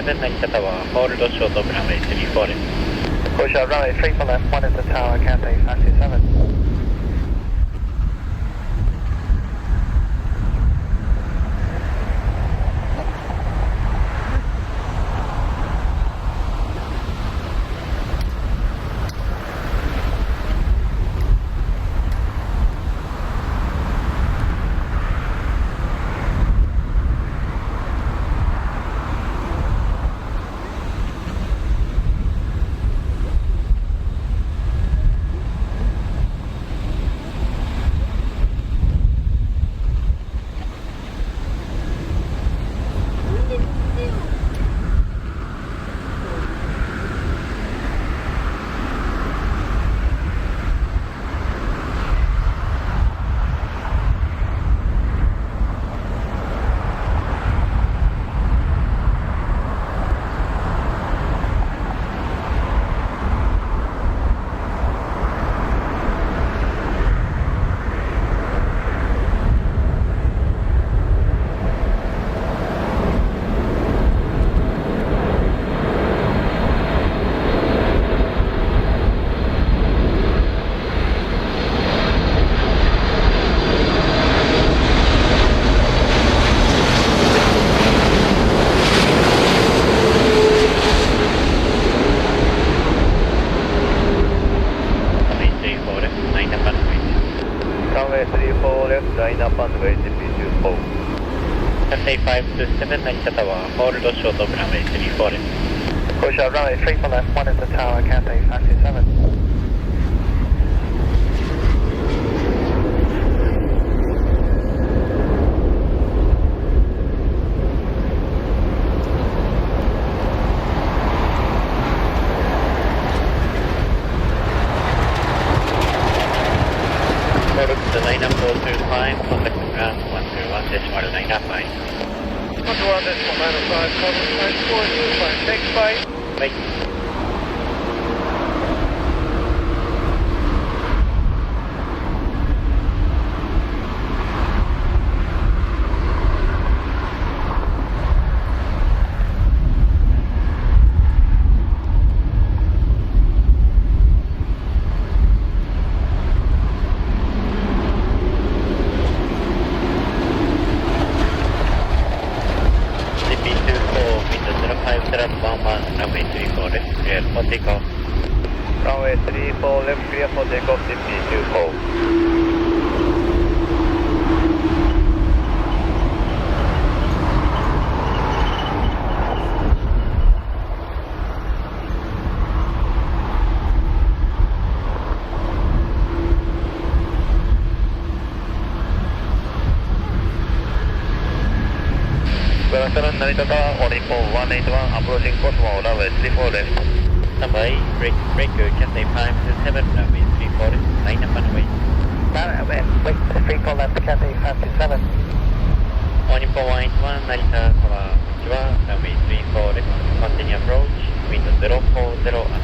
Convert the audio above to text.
27成田タワー、ホールドショートオブランウェイ34です。Caution, runway 3 for left, 1 is the tower, Cathay 527. 527成田タワー、ホールドショートオブランウェイ34です。Caution, runway 3 for left, 1 is the tower, Cathay 527. Runway 34 left, clear for takeoff, CP24. 成田タワー、日本181 approaching Cosmo, runway 34 left. Standby, break Cathay 527, runway 34 です。ラインナップのウェイ。Wait, 3 for left, Cathay 527. 日本181成田タワー、こんにちは、ランウェイ34です。Continue approach, wind 040